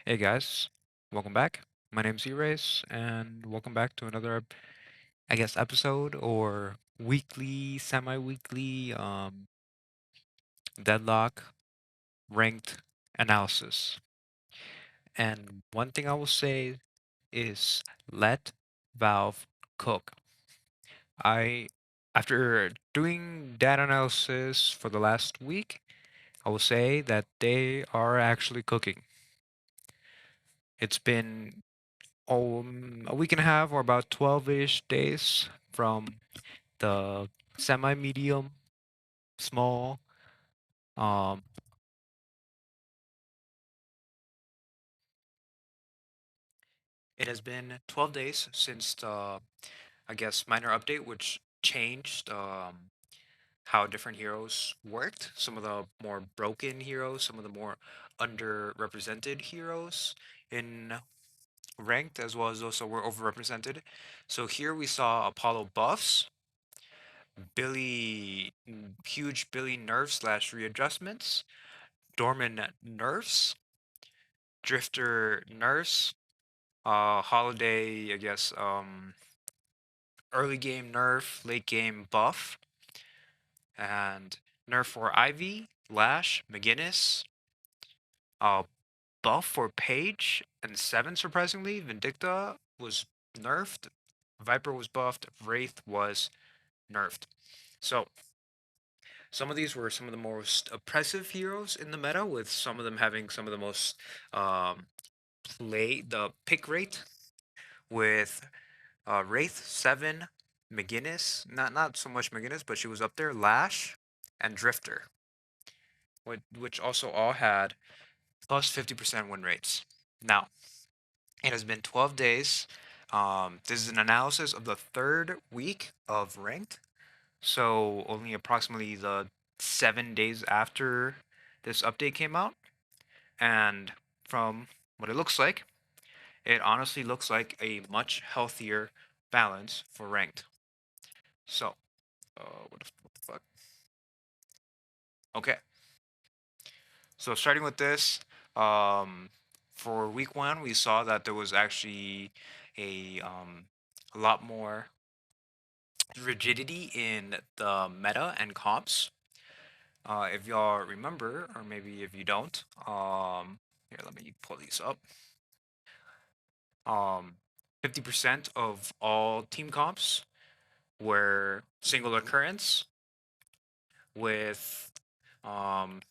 Hey guys, welcome back. My name's Erase, and welcome back to another, episode or weekly, semi-weekly, deadlock ranked analysis. And one thing I will say is let Valve cook. I, after doing data analysis for the last week, I will say that they are actually cooking. It's been a week and a half or about 12-ish days from the semi-medium, small. Um, it has been 12 days since the, minor update, which changed how different heroes worked. Some of the more broken heroes, some of the more underrepresented heroes in ranked, as well as those that were overrepresented. So here we saw Apollo buffs, huge Billy nerfs slash readjustments, Dorman nerfs, Drifter nerfs, Holiday, early game nerf, late game buff, and nerf for Ivy, Lash, McGinnis, uh, buff for Page, and 7 surprisingly. Vindicta was nerfed, Viper was buffed, Wraith was nerfed. So, some of these were some of the most oppressive heroes in the meta, with some of them having some of the most um, the pick rate, with Wraith 7, McGinnis, not so much McGinnis, but she was up there, Lash, and Drifter, which also all had plus 50% win rates. Now, it has been 12 days. This is an analysis of the third week of ranked, so only approximately the 7 days after this update came out. And from what it looks like, it honestly looks like a much healthier balance for ranked. So, what the fuck? Okay, so starting with this, um, for week one, we saw that there was actually a lot more rigidity in the meta and comps. If y'all remember, or maybe if you don't, here, let me pull these up. 50% of all team comps were single occurrence, with um,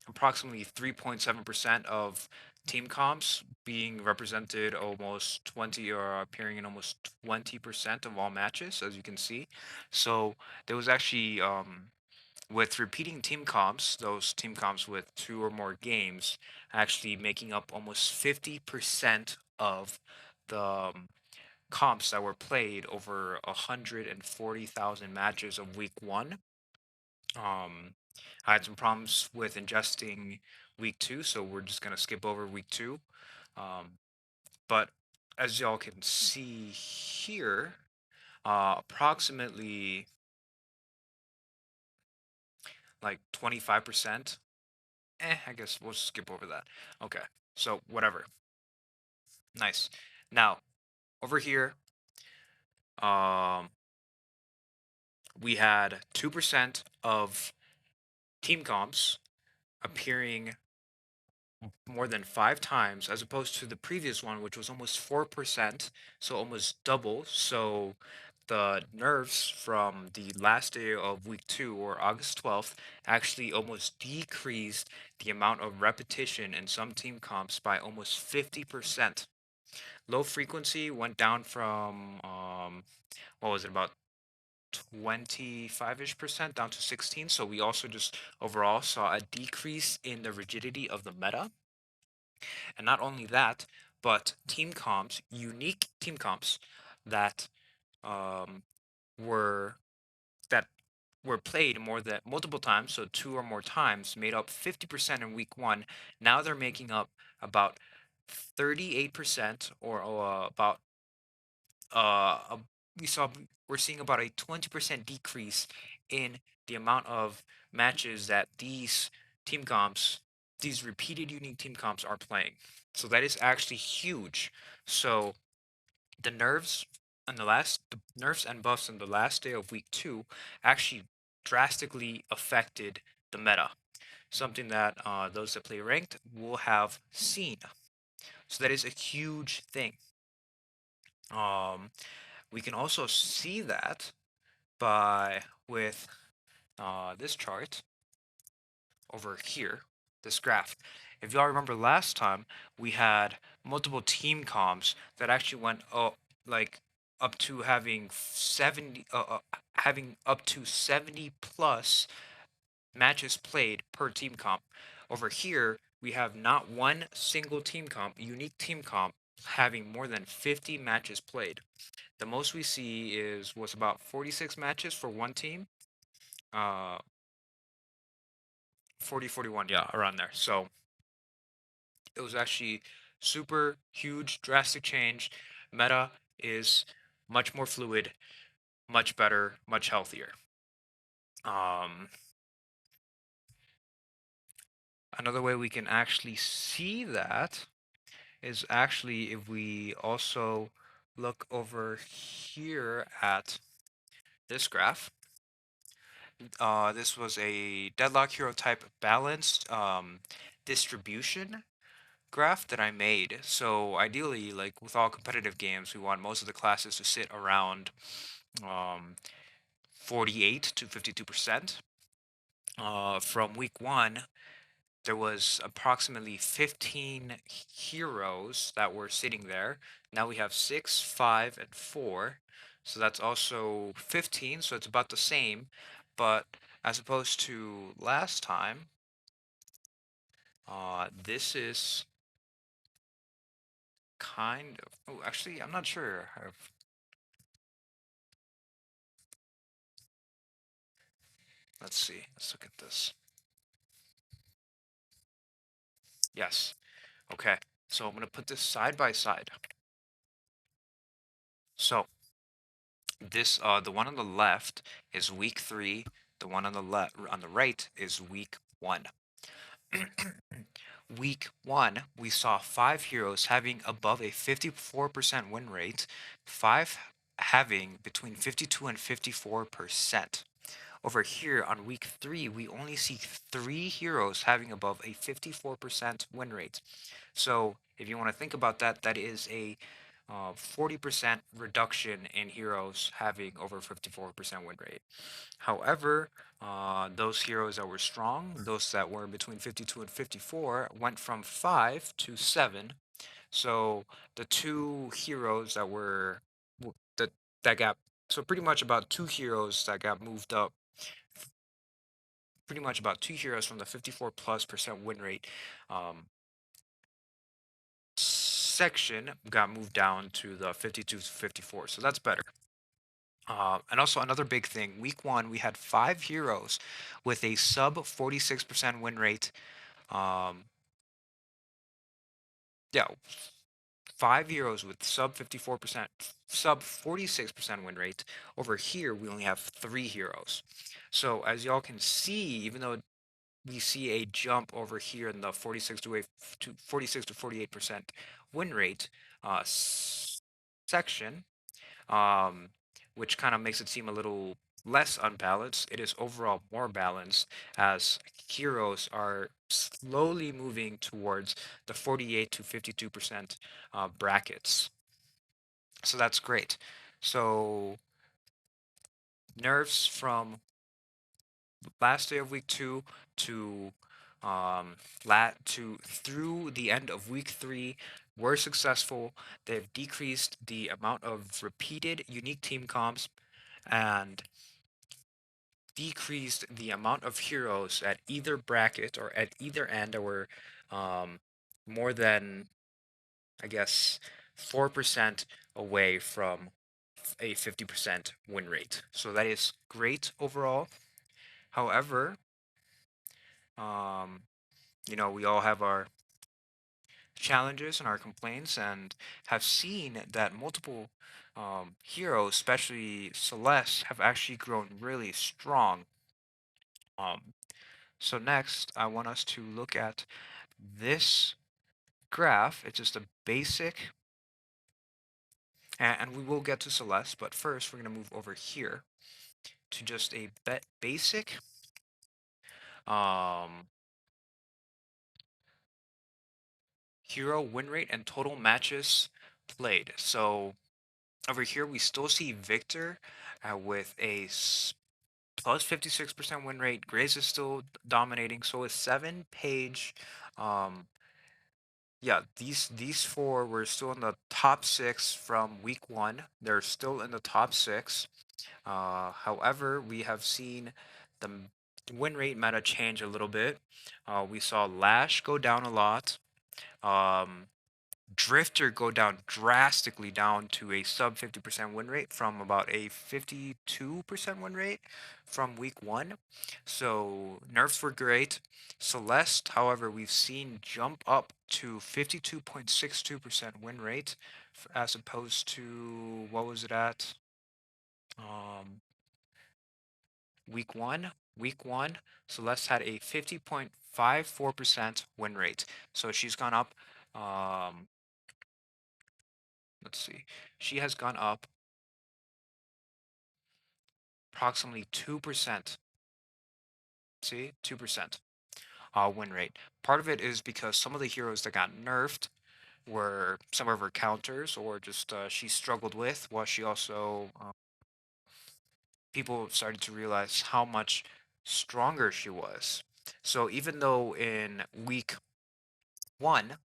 approximately 3.7% of team comps being represented almost 20 or appearing in almost 20% of all matches, as you can see. So there was actually, with repeating team comps, those team comps with 2 or more games, actually making up almost 50% of the comps that were played over 140,000 matches of week one. I had some problems with ingesting week two, so we're just gonna skip over week two. Um, but as y'all can see here, approximately like 25%. I guess we'll skip over that. Okay, so whatever. Nice. Now, over here, um, we had 2% of team comps appearing more than 5 times, as opposed to the previous one, which was almost 4%, so almost double. So the nerfs from the last day of week two, or August 12th, actually almost decreased the amount of repetition in some team comps by almost 50%. Low frequency went down from, what was it, about 25-ish% down to 16. So we also just overall saw a decrease in the rigidity of the meta. And not only that, but team comps, unique team comps that um, were that were played more than multiple times, so 2 or more times, made up 50% in week one. Now they're making up about 38%, or about a, we saw we're seeing about a 20% decrease in the amount of matches that these team comps these repeated unique team comps are playing. So that is actually huge. So the nerfs and buffs on the last day of week 2 actually drastically affected the meta. Something that those that play ranked will have seen. So that is a huge thing. Um, we can also see that by with this chart over here, this graph. If y'all remember last time, we had multiple team comps that actually went up, like up to having 70, having up to 70 plus matches played per team comp. Over here, we have not one single team comp, unique team comp, having more than 50 matches played. The most we see was about 46 matches for one team. Uh, 40, 41, yeah, around there. So it was actually super huge, drastic change. Meta is much more fluid, much better, much healthier. Um, Another way we can actually see that is actually if we also look over here at this graph. This was a deadlock hero type balanced distribution graph that I made. So ideally, like with all competitive games, we want most of the classes to sit around um, 48 to 52%. From week 1, there was approximately 15 heroes that were sitting there. Now we have 6, 5, and 4. So that's also 15, so it's about the same. But as opposed to last time, this is kind of. Oh, actually, I'm not sure. Let's see. Let's look at this. Yes. Okay. So I'm going to put this side by side. So the one on the left is week 3. The one on the right is week 1. Week 1, we saw 5 heroes having above a 54% win rate, 5 having between 52 and 54%. Over here on week 3, we only see 3 heroes having above a 54% win rate. So if you want to think about that, that is a 40% reduction in heroes having over 54% win rate. However, those heroes that were strong, those that were between 52 and 54, went from 5 to 7. So the two heroes that were that that got so pretty much about two heroes that got moved up, pretty much about two heroes from the 54 plus percent win rate section got moved down to the 52 to 54. So that's better. And also another big thing, week 1 we had 5 heroes with a sub 46% win rate. Um, yeah, 5 heroes with sub 54%, sub 46% win rate. Over here we only have 3 heroes. So as y'all can see, even though we see a jump over here in the 46 to 48% win rate section, um, which kind of makes it seem a little less unbalanced. It is overall more balanced as heroes are slowly moving towards the 48 to 52% brackets. So that's great. So nerfs from last day of week 2 to through the end of week 3 were successful. They've decreased the amount of repeated unique team comps and decreased the amount of heroes at either bracket or at either end that were um, more than, I guess, 4% away from a 50% win rate. So that is great overall. However, um, we all have our challenges and our complaints, and have seen that multiple heroes, especially Celeste, have actually grown really strong. Um, So next, I want us to look at this graph. It's just a basic, and we will get to Celeste, but first we're going to move over here to just a basic um, hero win rate and total matches played. So over here, we still see Victor with a plus 56% win rate. Grace is still dominating. So is 7, Page. Um, yeah, these four were still in the top six from week one. They're still in the top six. However, we have seen the win rate meta change a little bit. We saw Lash go down a lot. Um, Drifter go down drastically down to a sub 50% win rate from about a 52% win rate from week one. So nerfs were great. Celeste, however, we've seen jump up to 52.62% win rate as opposed to what was it at? Um, week one. Week one, Celeste had a 50.54% win rate. So she's gone up. Let's see. She has gone up approximately 2%. See, 2% win rate. Part of it is because some of the heroes that got nerfed were some of her counters or just she struggled with, while she also, people started to realize how much stronger she was. So even though in week one,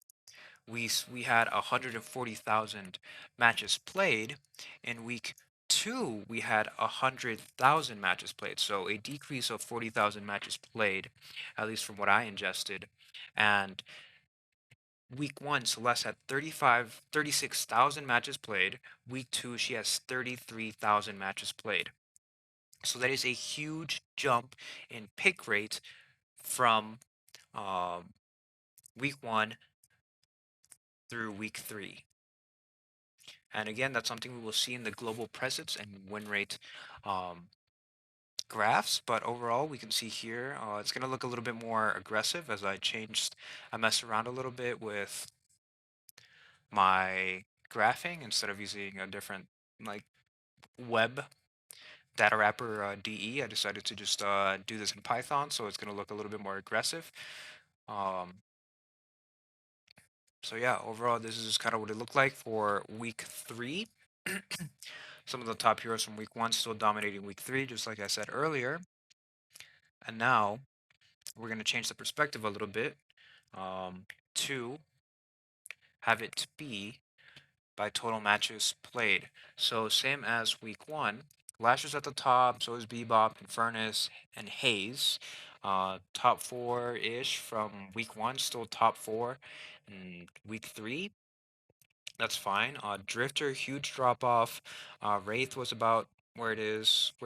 we had 140,000 matches played. In week two, we had 100,000 matches played. So a decrease of 40,000 matches played, at least from what I ingested. And week one, Celeste had 36,000 matches played. Week two, she has 33,000 matches played. So that is a huge jump in pick rate from um, week one through week three. And again, that's something we will see in the global presence and win rate um, graphs. But overall, we can see here, it's going to look a little bit more aggressive as I messed around a little bit with my graphing instead of using a different like web data wrapper DE. I decided to just do this in Python, so it's going to look a little bit more aggressive. Um, so yeah, overall, this is just kind of what it looked like for week three. Some of the top heroes from week one still dominating week three, just like I said earlier. And now we're going to change the perspective a little bit to have it be by total matches played. So same as week one, Lash is at the top, so is Bebop and Furnace and Haze. Top four-ish from week one, still top four. And week three, that's fine. Drifter, huge drop off. Wraith was about where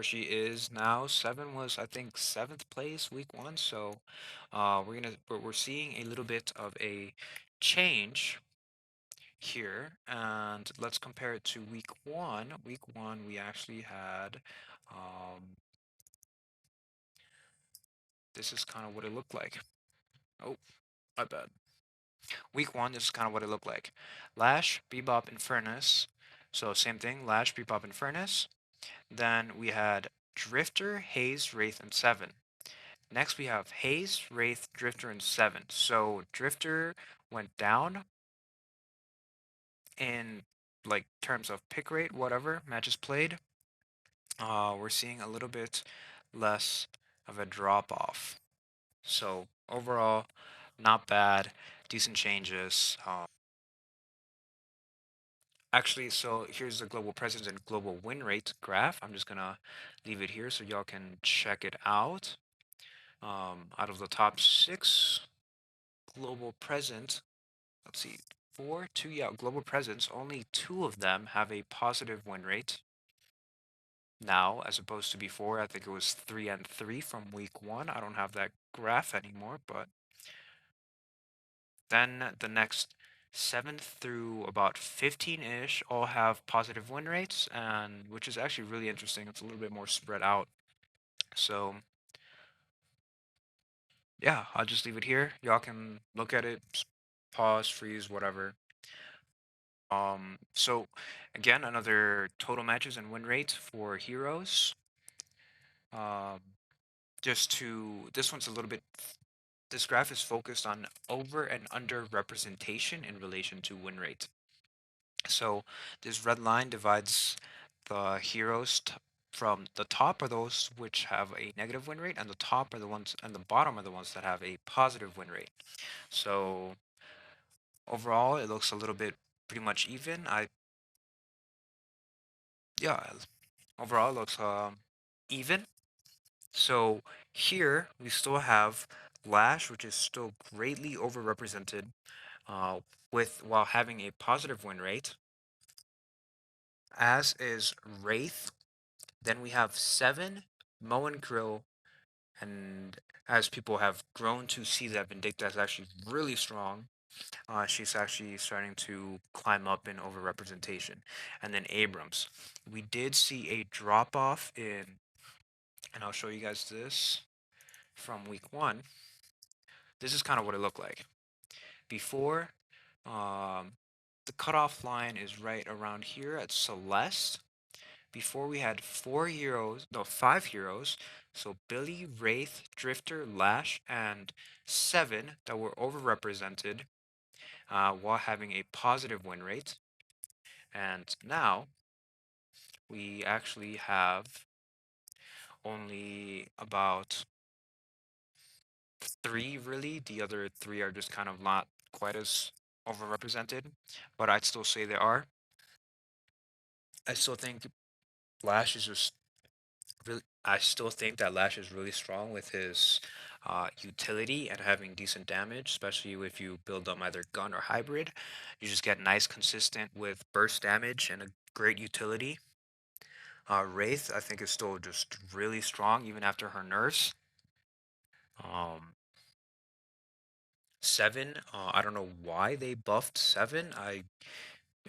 she is now. Seven was, I think, seventh place week one. So, we're seeing a little bit of a change here, and let's compare it to week one. Week one, we actually had, this is kind of what it looked like. Oh, my bad. Week one, this is kind of what it looked like. Lash, Bebop, and Furnace. So same thing, Lash, Bebop, and Furnace. Then we had Drifter, Haze, Wraith, and Seven. Next we have Haze, Wraith, Drifter, and Seven. So Drifter went down in like terms of pick rate, whatever, matches played. We're seeing a little bit less of a drop off. So overall, not bad, decent changes. Actually, so here's the global presence and global win rate graph. I'm just gonna leave it here so y'all can check it out. Out of the top six global present, let's see, four, two, yeah, global presence, only two of them have a positive win rate now, as opposed to before. I think it was 3 and 3 from week one. I don't have that graph anymore, but then the next 7 through about 15-ish all have positive win rates, and which is actually really interesting. It's a little bit more spread out. So yeah, I'll just leave it here. Y'all can look at it, pause, freeze, whatever. So again, another total matches and win rate for heroes. Um, this one's a little bit, this graph is focused on over and under representation in relation to win rate. So this red line divides the heroes from the top are those which have a negative win rate, and the top are the ones, and the bottom are the ones that have a positive win rate. So overall, it looks a little bit pretty much even. Yeah, overall it looks even. So here we still have Lash, which is still greatly overrepresented, uh, with while having a positive win rate, as is Wraith. Then we have Seven, Mo and Krill, and as people have grown to see that Vindicta is actually really strong, she's actually starting to climb up in overrepresentation. And then Abrams. We did see a drop off in, and I'll show you guys this from week one. This is kind of what it looked like. Before, um, the cutoff line is right around here at Celeste. Before we had four heroes, no, five heroes. So Billy, Wraith, Drifter, Lash, and Seven that were overrepresented while having a positive win rate. And now we actually have only about three, really. The other three are just kind of not quite as overrepresented, but I'd still say they are. I still think Lash is just really, I still think that Lash is really strong with his utility and having decent damage, especially if you build them either gun or hybrid. You just get nice, consistent with burst damage and a great utility. Wraith, I think, is still just really strong even after her nerfs. Um, Seven, I don't know why they buffed Seven. I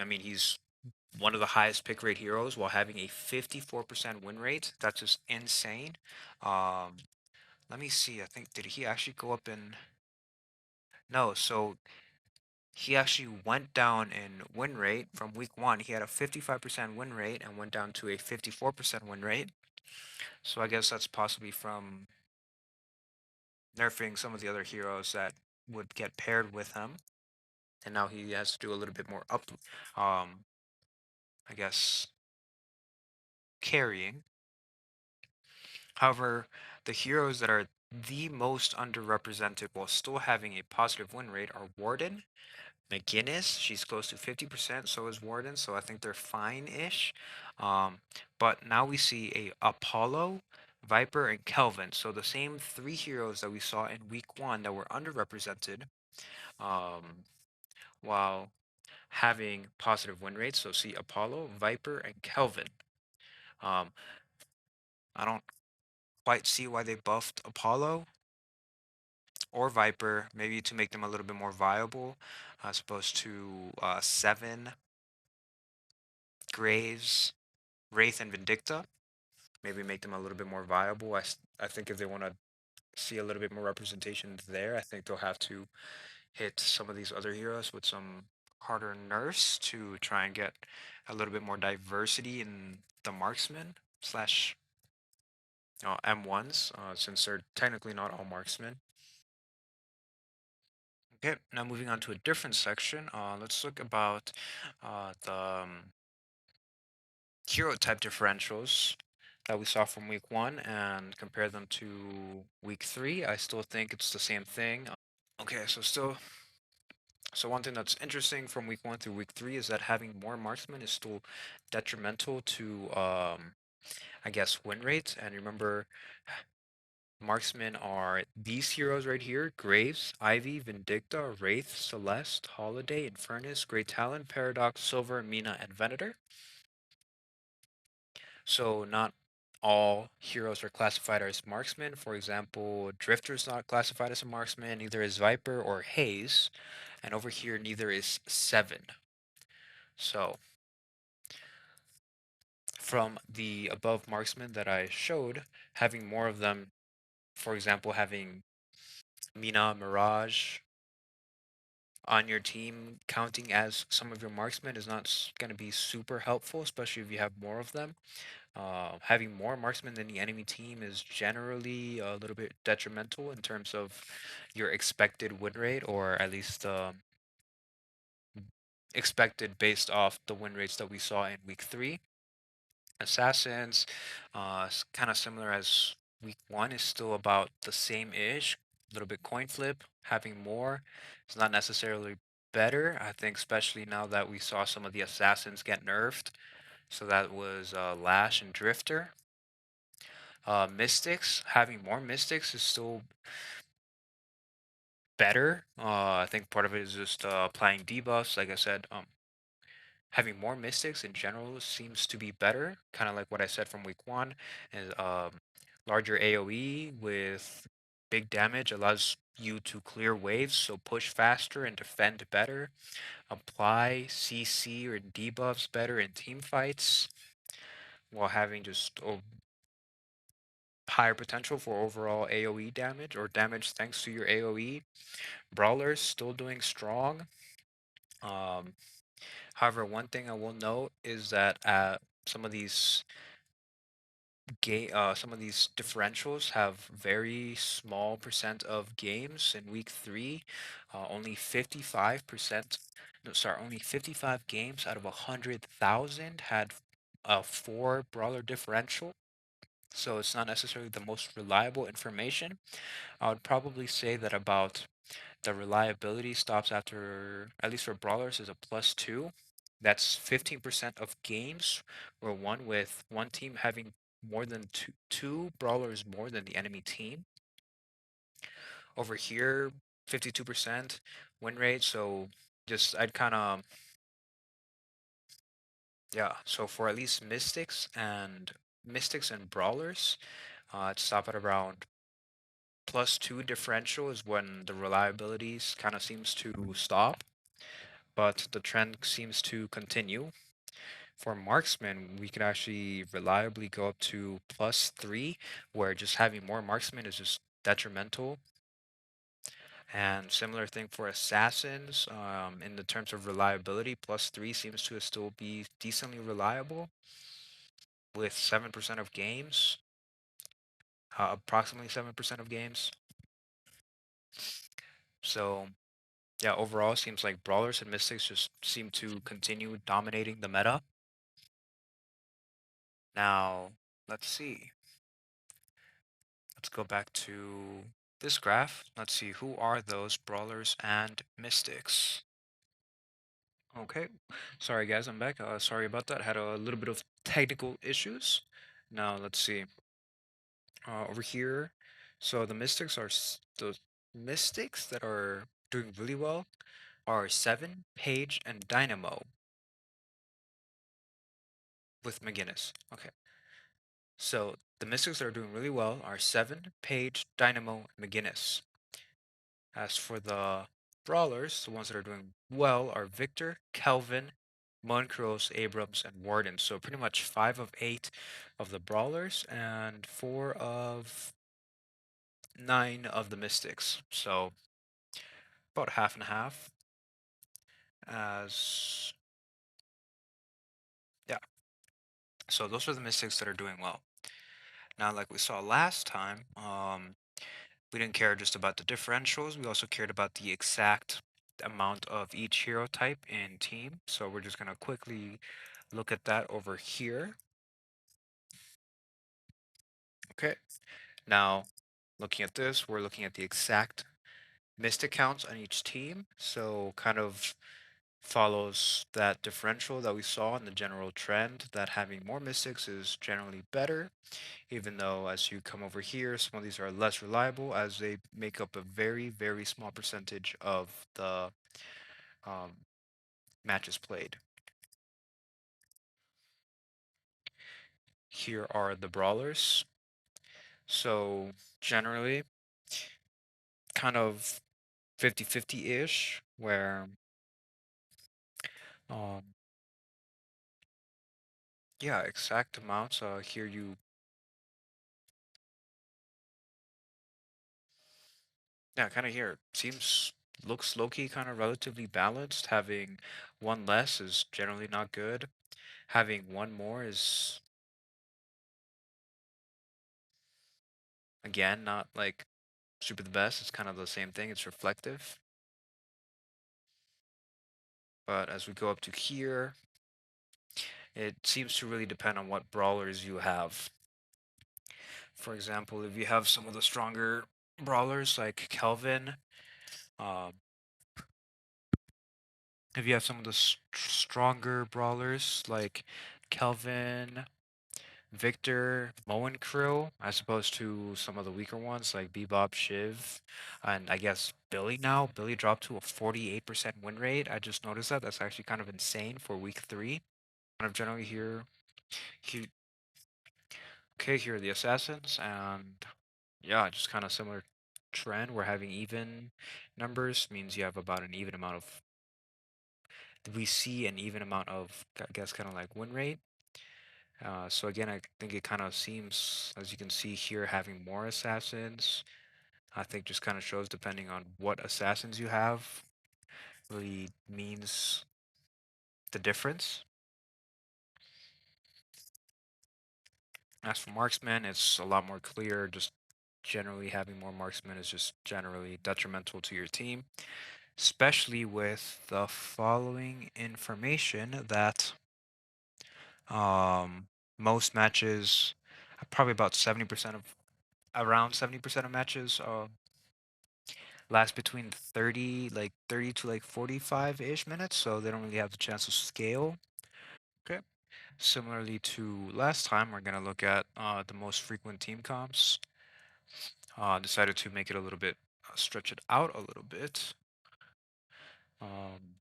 mean, he's one of the highest pick rate heroes while having a 54% win rate. That's just insane. Um, Let me see. I think did he actually go up in? No, so he actually went down in win rate from week one. He had a 55% win rate and went down to a 54% win rate. So I guess that's possibly from nerfing some of the other heroes that would get paired with him. And now he has to do a little bit more um, I guess, carrying. However, the heroes that are the most underrepresented while still having a positive win rate are Warden, McGinnis. She's close to 50%, so is Warden, so I think they're fine-ish. But now we see a Apollo, Viper, and Kelvin. So the same three heroes that we saw in week one that were underrepresented, um, while having positive win rates. So see Apollo, Viper, and Kelvin. Um, I don't quite see why they buffed Apollo or Viper, maybe to make them a little bit more viable, as opposed to Seven, Graves, Wraith, and Vindicta. Maybe make them a little bit more viable. I think if they want to see a little bit more representation there, I think they'll have to hit some of these other heroes with some harder nerfs to try and get a little bit more diversity in the marksman slash M1s, since they're technically not all marksmen. Okay, now moving on to a different section, let's look about the hero type differentials that we saw from week one and compare them to week three. I still think it's the same thing. Okay, so one thing that's interesting from week one through week three is that having more marksmen is still detrimental to, I guess, win rates. And remember, marksmen are these heroes right here: Graves, Ivy, Vindicta, Wraith, Celeste, Holiday, Infernus, Great Talon, Paradox, Silver, Mina, and Venator. So not all heroes are classified as marksmen. For example, Drifter is not classified as a marksman, neither is Viper or Haze, and over here neither is Seven. So from the above marksmen that I showed, having more of them, for example, having Mina, Mirage on your team counting as some of your marksmen is not going to be super helpful, especially if you have more of them. Having more marksmen than the enemy team is generally a little bit detrimental in terms of your expected win rate, or at least expected based off the win rates that we saw in week 3. Assassins, kind of similar as week 1, is still about the same ish. A little bit coin flip. Having more is not necessarily better. I think, especially now that we saw some of the assassins get nerfed. So that was Lash and Drifter. Mystics, having more Mystics is still better. I think part of it is just applying debuffs. Like I said, having more Mystics in general seems to be better. Kind of like what I said from week 1, is larger AoE with big damage allows you to clear waves, so push faster and defend better. Apply CC or debuffs better in team fights, while having just higher potential for overall AoE damage or damage thanks to your AoE. Brawlers still doing strong. Um, However, one thing I will note is that some of these some of these differentials have very small percent of games in week 3. Only 55%, no, sorry, only 55 games out of 100,000 had a 4 brawler differential. So it's not necessarily the most reliable information. I would probably say that about the reliability stops after, at least for brawlers, is a +2. That's 15% of games were won with one team having more than two brawlers more than the enemy team. Over here, 52% win rate. So just I'd kind of, yeah. So for at least mystics and brawlers, I'd stop at around +2 differential is when the reliability kind of seems to stop, but the trend seems to continue. For marksman, we can actually reliably go up to +3, where just having more marksmen is just detrimental. And similar thing for assassins, in the terms of reliability, +3 seems to still be decently reliable with 7% of games, approximately 7% of games. So yeah, overall, seems like brawlers and mystics just seem to continue dominating the meta. Now, let's see. Let's go back to this graph. Let's see, who are those brawlers and mystics? Okay, sorry guys, I'm back. Sorry about that. Had a little bit of technical issues. Now, let's see. Over here, so the mystics that are doing really well are Seven, Page, and Dynamo with McGinnis. Okay. So the Mystics that are doing really well are Seven, Page, Dynamo, and McGinnis. As for the Brawlers, the ones that are doing well are Victor, Kelvin, Muncrose, Abrams, and Warden. So pretty much 5 of 8 of the Brawlers and 4 of 9 of the Mystics. So about half and half. As yeah, so those are the Mystics that are doing well. Now, like we saw last time, we didn't care just about the differentials. We also cared about the exact amount of each hero type in team. So we're just going to quickly look at that over here. Okay. Now, looking at this, we're looking at the exact mystic counts on each team. So kind of follows that differential that we saw in the general trend that having more mystics is generally better, even though as you come over here, some of these are less reliable as they make up a very, very small percentage of the um, matches played. Here are the brawlers. So generally, kind of 50-50-ish, where um, yeah, exact amounts. Here you Yeah, kind of here. Seems looks low-key kind of relatively balanced. Having one less is generally not good. Having one more is again not like super the best. It's kind of the same thing. It's reflective. But as we go up to here, it seems to really depend on what brawlers you have. For example, if you have some of the stronger brawlers like Kelvin, um, if you have some of the stronger brawlers like Kelvin, Victor, Moen Crew, as opposed to some of the weaker ones like Bebop, Shiv, and I guess Billy now. Billy dropped to a 48% win rate. I just noticed that. That's actually kind of insane for week three. Kind of generally here, okay, here are the assassins, and yeah, just kind of similar trend. We're having even numbers, means you have about an even amount of, we see an even amount of, I guess, kind of like win rate. So again, I think it kind of seems, as you can see here, having more assassins, I think just kind of shows depending on what assassins you have, really means the difference. As for marksman, it's a lot more clear. Just generally having more marksmen is just generally detrimental to your team, especially with the following information that most matches, probably about 70% of, around 70% of matches last between 30 to like 45-ish minutes, so they don't really have the chance to scale. Okay. Similarly to last time, we're going to look at the most frequent team comps. Decided to make it a little bit, stretch it out a little bit. Um,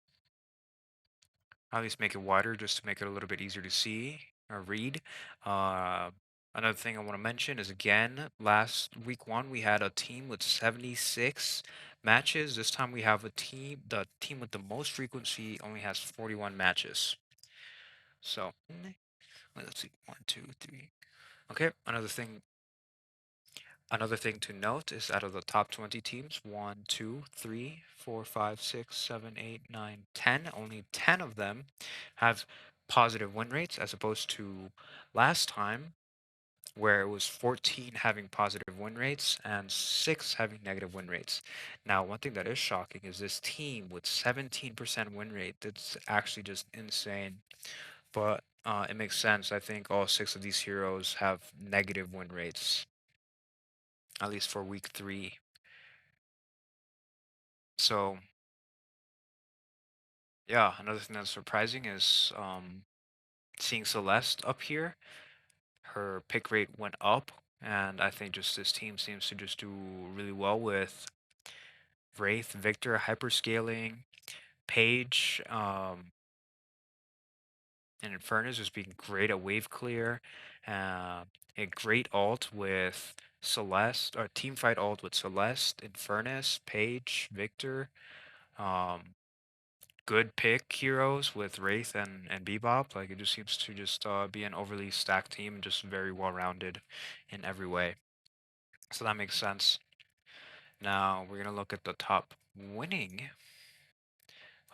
at least make it wider just to make it a little bit easier to see or read. Uh, Another thing I want to mention is again, last week one, we had a team with 76 matches. This time we have the team with the most frequency only has 41 matches. So, let's see, one, two, three. Okay, another thing to note is out of the top 20 teams, 1, 2, 3, 4, 5, 6, 7, 8, 9, 10, only 10 of them have positive win rates as opposed to last time where it was 14 having positive win rates and 6 having negative win rates. Now, one thing that is shocking is this team with 17% win rate. That's actually just insane. But it makes sense. I think all 6 of these heroes have negative win rates, at least for week 3. So, yeah, another thing that's surprising is seeing Celeste up here. Her pick rate went up, and I think just this team seems to just do really well with Wraith, Victor, hyperscaling, Page, and Infernus just being great at wave clear. A great ult with Celeste, or team fight ult with Celeste, Infernus, Page, Victor. Um, Good pick heroes with Wraith and Bebop. Like it just seems to just be an overly stacked team and just very well rounded in every way. So that makes sense. Now we're gonna look at the top winning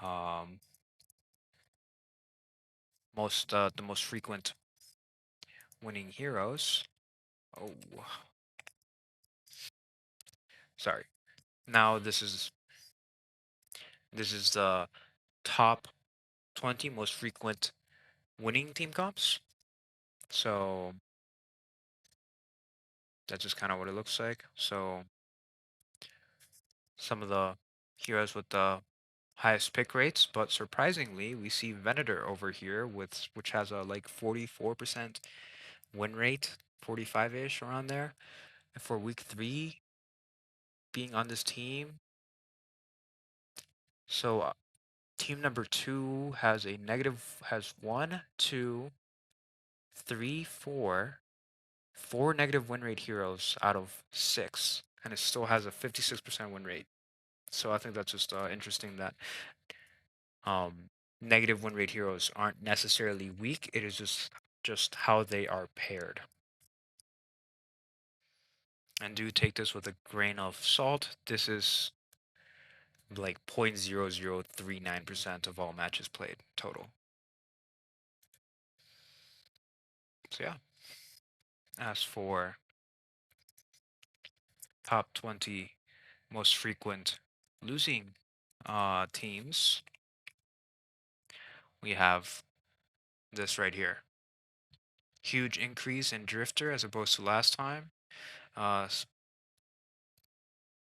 um the most frequent winning heroes. Oh, sorry. Now this is the top 20 most frequent winning team comps. So that's just kind of what it looks like. So some of the heroes with the highest pick rates, but surprisingly, we see Venator over here with which has a like 44% win rate, 45-ish around there. And for week 3 being on this team, so team number 2 has a negative has one, two, three, four negative win rate heroes out of 6, and it still has a 56% win rate. So I think that's just interesting that um, negative win rate heroes aren't necessarily weak. It is just how they are paired. And do take this with a grain of salt. This is like 0.0039% of all matches played total. So yeah. As for top 20 most frequent losing teams, we have this right here. Huge increase in Drifter as opposed to last time.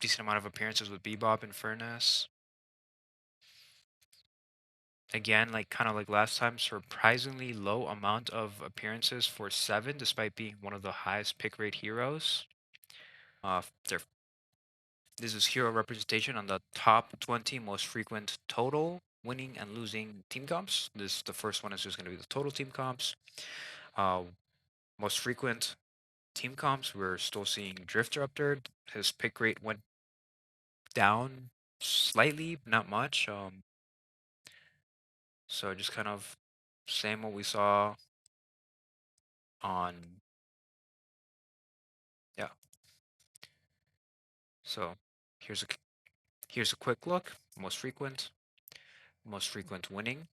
Decent amount of appearances with Bebop and Furnace. Again, like kind of like last time, surprisingly low amount of appearances for 7, despite being one of the highest pick rate heroes. Their This is hero representation on the top 20 most frequent total winning and losing team comps. The first one is just going to be the total team comps. Uh, Most frequent team comps, we're still seeing Drifter up there. His pick rate went down slightly, not much. So just kind of same what we saw on, yeah. So here's a here's a quick look. Most frequent winning.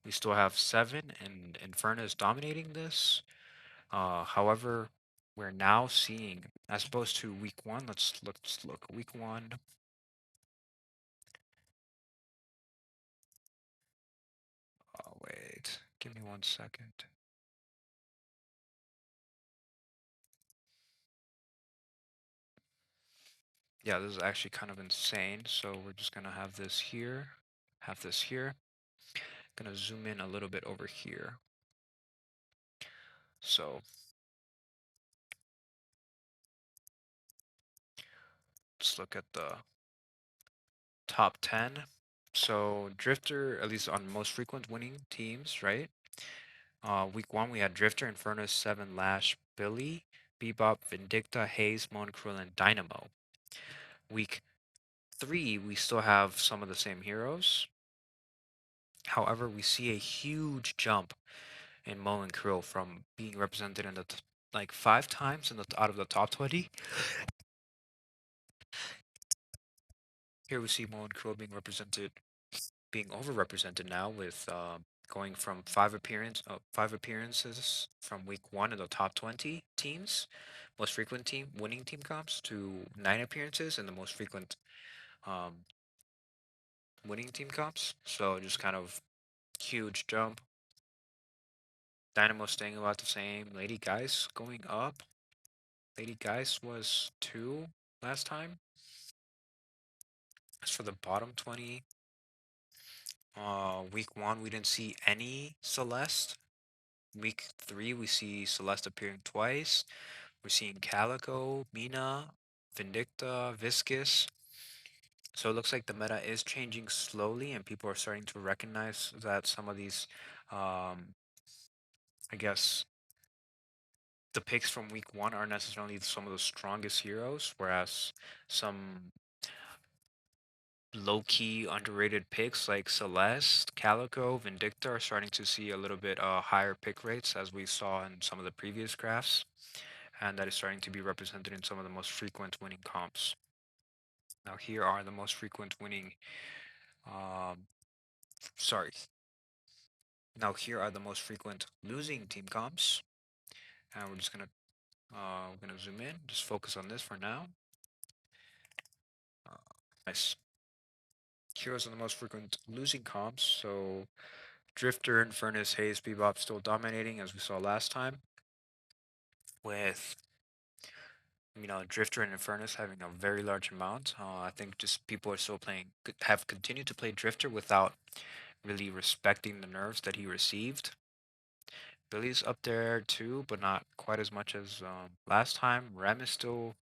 We still have 7, and Inferno is dominating this. However, we're now seeing, as opposed to week 1, let's look week 1. Oh wait, give me 1 second. Yeah, this is actually kind of insane. So we're just gonna have this here, have this here. Gonna zoom in a little bit over here. So let's look at the top 10. So Drifter, at least on most frequent winning teams, right? Week 1 we had Drifter, Inferno, 7, Lash, Billy, Bebop, Vindicta, Haze, Moncruel, and Dynamo. Week 3 we still have some of the same heroes. However, we see a huge jump in Mo and Krill from being represented in the like 5 times in the out of the top 20. Here we see Mo and Krill being overrepresented now with going from 5 appearances from week 1 in the top 20 teams, most frequent team winning team comps, to 9 appearances in the most frequent um, winning team comps. So just kind of huge jump. Dynamo staying about the same. Lady Geist going up. Lady Geist was 2 last time. As for the bottom 20, week 1 we didn't see any Celeste. Week 3 we see Celeste appearing twice. We're seeing Calico, Mina, Vindicta, Viscus. So it looks like the meta is changing slowly, and people are starting to recognize that some of these, um, I guess, the picks from week 1 aren't necessarily some of the strongest heroes, whereas some low-key underrated picks like Celeste, Calico, Vindicta are starting to see a little bit higher pick rates, as we saw in some of the previous graphs, and that is starting to be represented in some of the most frequent winning comps. Now here are the most frequent winning, um, sorry. Now here are the most frequent losing team comps, and we're gonna zoom in, just focus on this for now. Uh, nice. Heroes are the most frequent losing comps, so Drifter and Furnace, Haze, Bebop still dominating as we saw last time, with Drifter and Furnace having a very large amount. I think just people are still have continued to play Drifter without really respecting the nerfs that he received. Billy's up there too, but not quite as much as last time. Rem is still,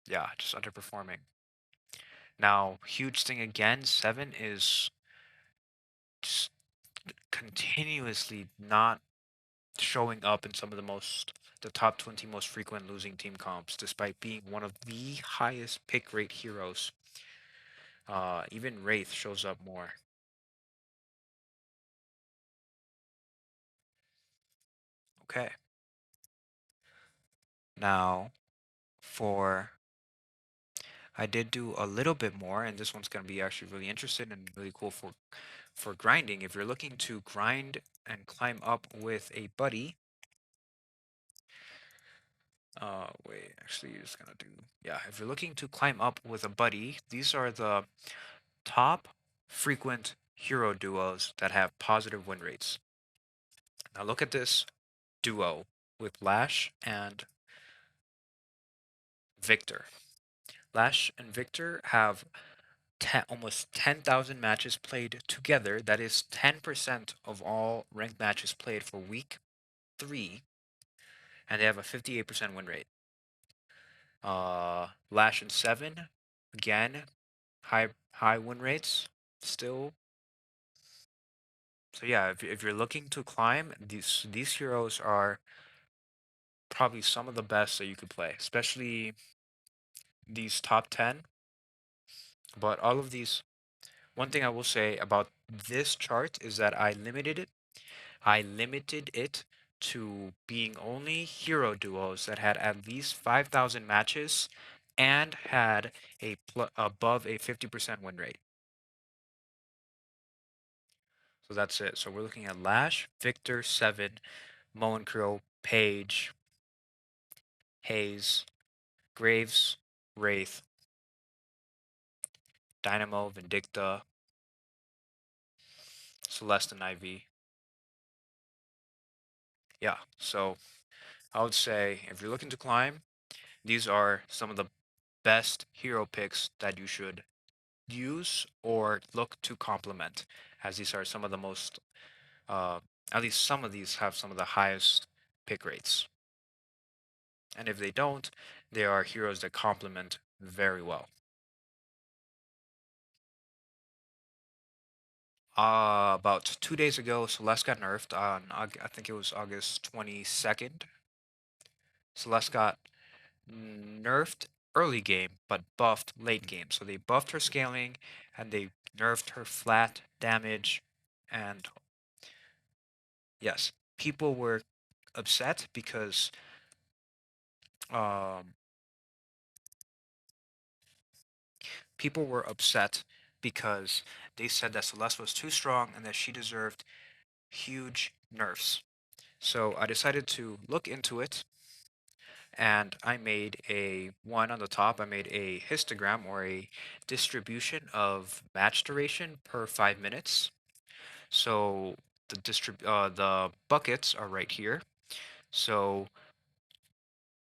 yeah, just underperforming. Now, huge thing again, 7 is just continuously not showing up in some of the top 20 most frequent losing team comps, despite being one of the highest pick rate heroes. Even Wraith shows up more. Okay. Now, for I did do a little bit more, and this one's going to be actually really interesting and really cool for grinding. If you're looking to grind and climb up with a buddy, wait, actually, you're just gonna do, yeah. If you're looking to climb up with a buddy, these are the top frequent hero duos that have positive win rates. Now look at this duo with Lash and Victor. Lash and Victor have almost 10,000 matches played together. That is 10% of all ranked matches played for week 3, and they have a 58% win rate. Lash and 7, again, high win rates still. So yeah, if you're looking to climb, these heroes are probably some of the best that you could play, especially these top 10. But all of these, one thing I will say about this chart is that I limited it to being only hero duos that had at least 5,000 matches and had above a 50% win rate. So that's it. So we're looking at Lash, Victor, 7, Moen Crow, Page, Hayes, Graves, Wraith, Dynamo, Vindicta, Celeste, and Ivy. Yeah, so I would say if you're looking to climb, these are some of the best hero picks that you should use or look to complement, as these are some of the most, uh, at least some of these have some of the highest pick rates. And if they don't, they are heroes that complement very well. About 2 days ago, Celeste got nerfed on, I think it was August 22nd. Celeste got nerfed early game, but buffed late game. So they buffed her scaling and they nerfed her flat damage. And yes, people were upset because um, people were upset because they said that Celeste was too strong and that she deserved huge nerfs. So I decided to look into it and I made a one on the top. I made a histogram or a distribution of match duration per 5 minutes. So the buckets are right here. So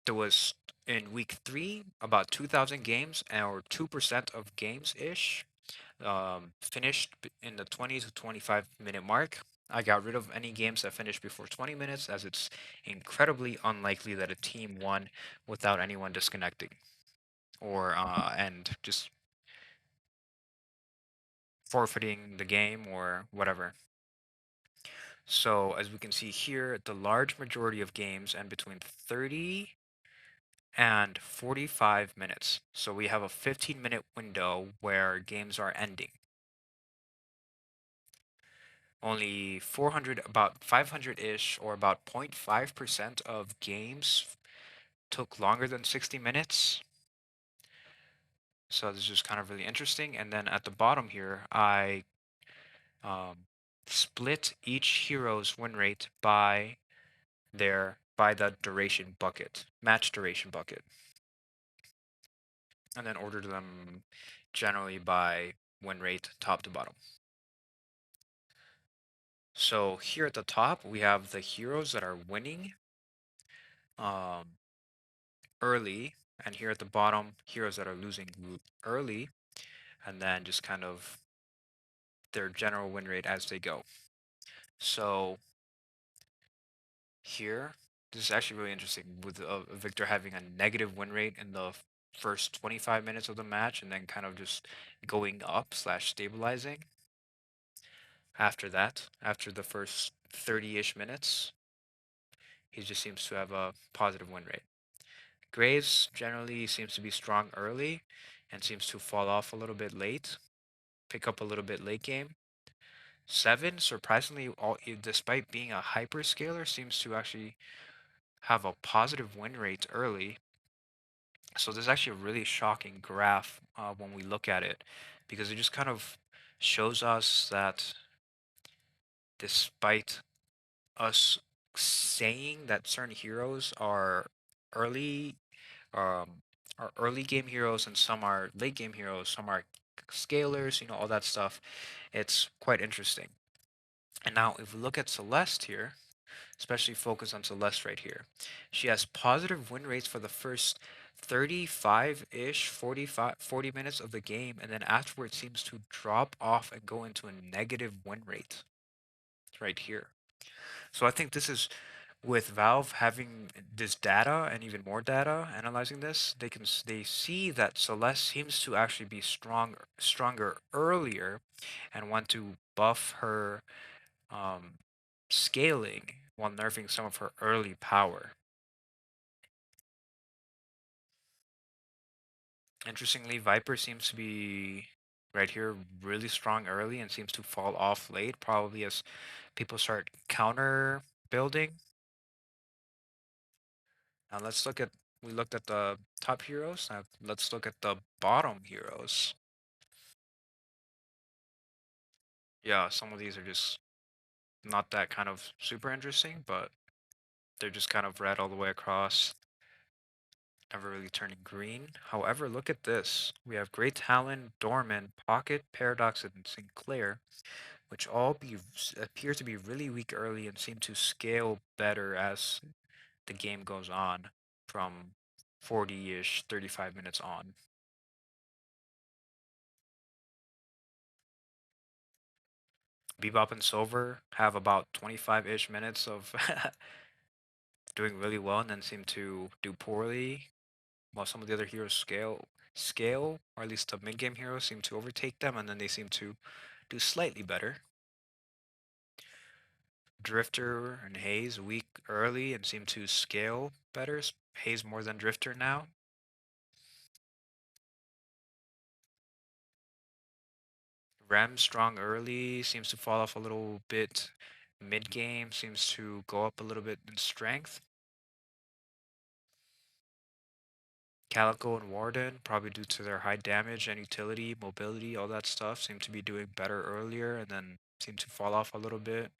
there was in week 3 about 2,000 games or 2% of games ish finished in the 20 to 25 minute mark. I got rid of any games that finished before 20 minutes as it's incredibly unlikely that a team won without anyone disconnecting or and just forfeiting the game or whatever. So as we can see here, the large majority of games end between 30 and 45 minutes. So we have a 15-minute window where games are ending. Only 400, about 500-ish, or about 0.5% of games took longer than 60 minutes. So this is just kind of really interesting. And then at the bottom here, I um, split each hero's win rate by the duration bucket, match duration bucket, and then ordered them generally by win rate top to bottom. So here at the top, we have the heroes that are winning um, early, and here at the bottom, heroes that are losing early, and then just kind of their general win rate as they go. So here, this is actually really interesting with Victor having a negative win rate in the first 25 minutes of the match and then kind of just going up slash stabilizing after that, after the first 30-ish minutes. He just seems to have a positive win rate. Graves generally seems to be strong early and seems to fall off a little bit late, pick up a little bit late game. 7, surprisingly, despite being a hyperscaler, seems to actually have a positive win rate early. So there's actually a really shocking graph when we look at it, because it just kind of shows us that despite us saying that certain heroes early, um, are early game heroes and some are late game heroes, some are scalers, all that stuff. It's quite interesting. And now if we look at Celeste here, especially focus on Celeste right here. She has positive win rates for the first 35-ish, 40 minutes of the game, and then afterwards seems to drop off and go into a negative win rate right here. So I think this is with Valve having this data and even more data analyzing this, they see that Celeste seems to actually be stronger earlier and want to buff her um, scaling while nerfing some of her early power. Interestingly, Viper seems to be right here really strong early and seems to fall off late, probably as people start counter building. Now we looked at the top heroes. Now let's look at the bottom heroes. Yeah, some of these are just not that kind of super interesting, but they're just kind of red all the way across, never really turning green. However, look at this. We have Great Talon, Dorman, Pocket, Paradox, and Sinclair, which appear to be really weak early and seem to scale better as the game goes on from 40-ish, 35 minutes on. Bebop and Silver have about 25-ish minutes of doing really well and then seem to do poorly, while some of the other heroes scale, or at least the mid-game heroes seem to overtake them, and then they seem to do slightly better. Drifter and Haze weak early and seem to scale better. Haze more than Drifter now. Rem strong early, seems to fall off a little bit mid game, seems to go up a little bit in strength. Calico and Warden, probably due to their high damage and utility, mobility, all that stuff, seem to be doing better earlier and then seem to fall off a little bit.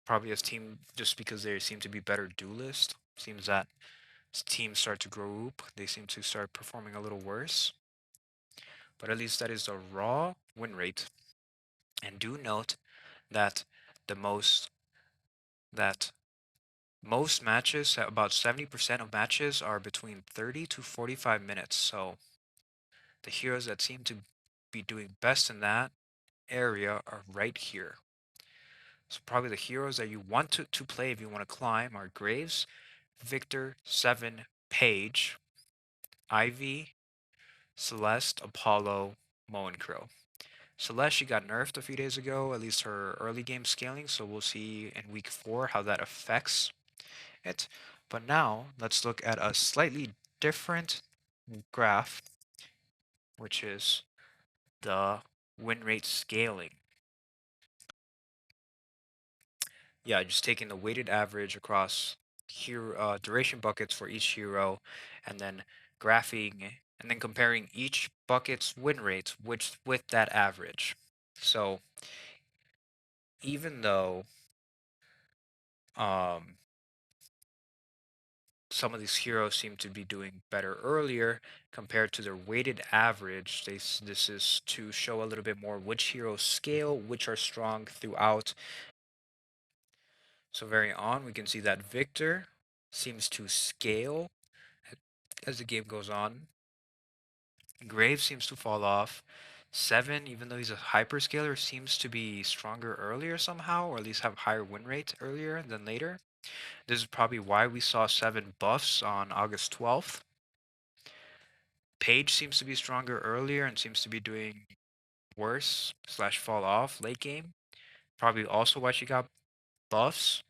Probably as team, just because they seem to be better duelist. Seems that as teams start to group, they seem to start performing a little worse. But at least that is the raw win rate. And do note that the that most matches, about 70% of matches, are between 30 to 45 minutes. So the heroes that seem to be doing best in that area are right here. So probably the heroes that you want to play if you want to climb are Graves, Victor, Seven, Paige, Ivy, Celeste, Apollo, Mo, and Crow. Celeste, she got nerfed a few days ago, at least her early game scaling, so we'll see in week 4 how that affects it. But now, let's look at a slightly different graph, which is the win rate scaling. Yeah, just taking the weighted average across hero duration buckets for each hero, and then graphing and then comparing each bucket's win rates with that average. So even though um, some of these heroes seem to be doing better earlier compared to their weighted average, this is to show a little bit more which heroes scale, which are strong throughout. So very on, we can see that Victor seems to scale as the game goes on. Graves seems to fall off. Seven, even though he's a hyperscaler, seems to be stronger earlier somehow, or at least have higher win rate earlier than later. This is probably why we saw 7 buffs on August 12th. Paige seems to be stronger earlier and seems to be doing worse slash fall off late game. Probably also why she got buffs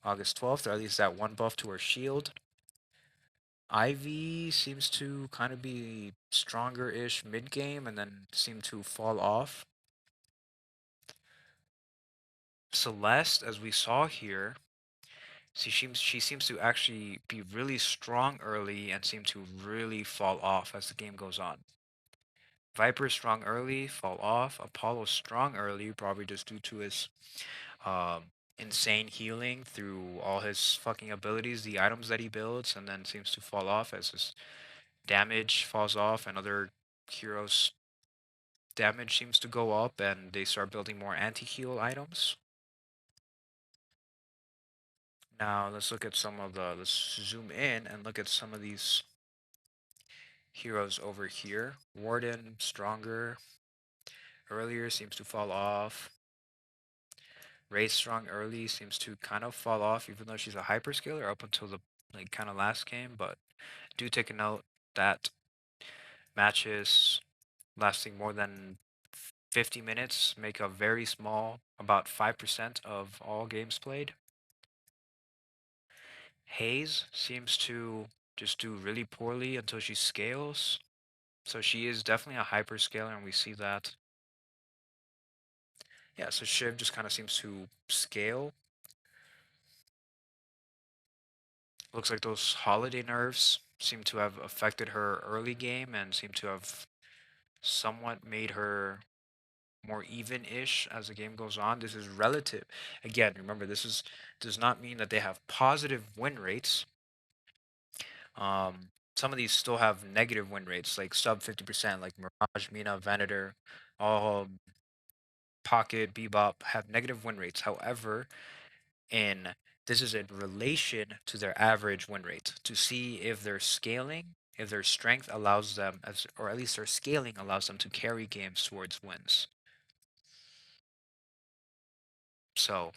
August 12th, or at least that one buff to her shield. Ivy seems to kind of be stronger-ish mid-game and then seem to fall off. Celeste, as we saw here, She seems to actually be really strong early and seem to really fall off as the game goes on. Viper strong early, fall off. Apollo strong early, probably just due to his insane healing through all his fucking abilities, the items that he builds, and then seems to fall off as his damage falls off and other heroes' damage seems to go up and they start building more anti-heal items. Now let's look at let's zoom in and look at some of these heroes over here. Warden, stronger, earlier seems to fall off. Ray strong early seems to kind of fall off even though she's a hyperscaler up until the like kind of last game, but do take a note that matches lasting more than 50 minutes make a very small, about 5% of all games played. Hayes seems to just do really poorly until she scales. So she is definitely a hyperscaler, and we see that. Yeah, so Shiv just kind of seems to scale. Looks like those holiday nerfs seem to have affected her early game and seem to have somewhat made her more even-ish as the game goes on. This is relative. Again, remember, does not mean that they have positive win rates. Some of these still have negative win rates, like sub 50%, like Mirage, Mina, Venator, all Pocket, Bebop have negative win rates. However, in this is in relation to their average win rate to see if they're scaling, if their strength allows them, as or at least their scaling allows them to carry games towards wins. So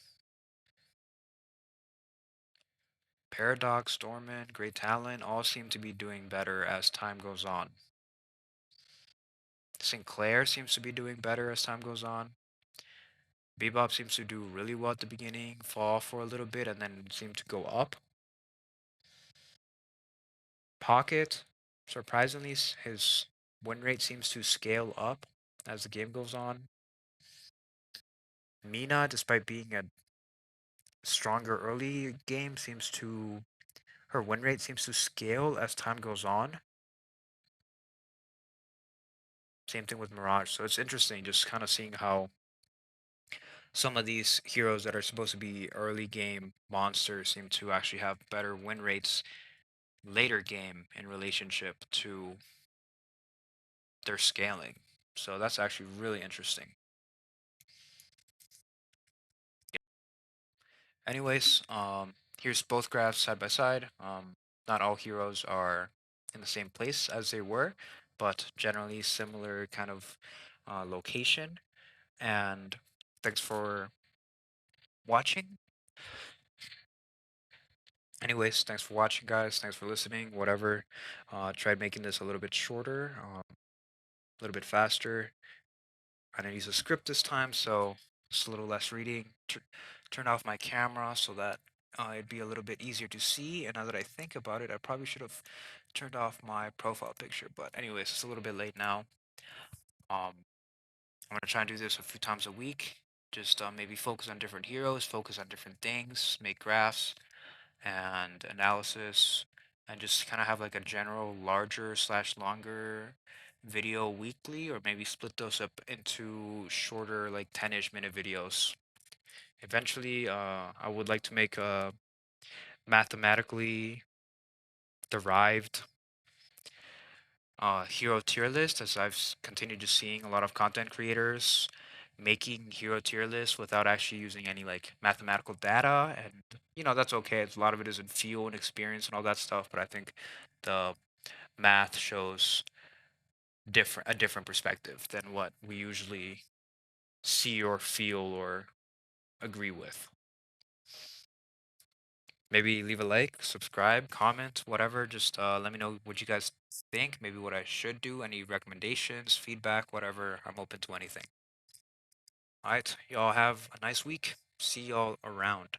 Paradox, Dorman, Great Talent all seem to be doing better as time goes on. Sinclair seems to be doing better as time goes on. Bebop seems to do really well at the beginning, fall for a little bit, and then seem to go up. Pocket, surprisingly, his win rate seems to scale up as the game goes on. Mina, despite being a stronger early game, her win rate seems to scale as time goes on. Same thing with Mirage. So it's interesting just kind of seeing how some of these heroes that are supposed to be early game monsters seem to actually have better win rates later game in relationship to their scaling. So that's actually really interesting. Anyways, here's both graphs side by side. Not all heroes are in the same place as they were, but generally similar kind of location. And thanks for watching. Anyways, thanks for watching, guys. Thanks for listening. Whatever. Tried making this a little bit shorter, a little bit faster. I didn't use a script this time, so it's a little less reading. Turn off my camera so that it'd be a little bit easier to see. And now that I think about it, I probably should have turned off my profile picture. But anyways, it's a little bit late now. Um, I'm gonna try and do this a few times a week. Just maybe focus on different heroes, focus on different things, make graphs and analysis, and just kind of have like a general larger slash longer video weekly, or maybe split those up into shorter, like 10-ish minute videos. Eventually, I would like to make a mathematically derived hero tier list, as continued to seeing a lot of content creators making hero tier lists without actually using any like mathematical data, and that's okay. A lot of it is in feel and experience and all that stuff, but I think the math shows a different perspective than what we usually see or feel or agree with. Maybe leave a like, subscribe, comment, whatever. Just let me know what you guys think, maybe what I should do, any recommendations, feedback, whatever. I'm open to anything. All right, y'all have a nice week. See y'all around.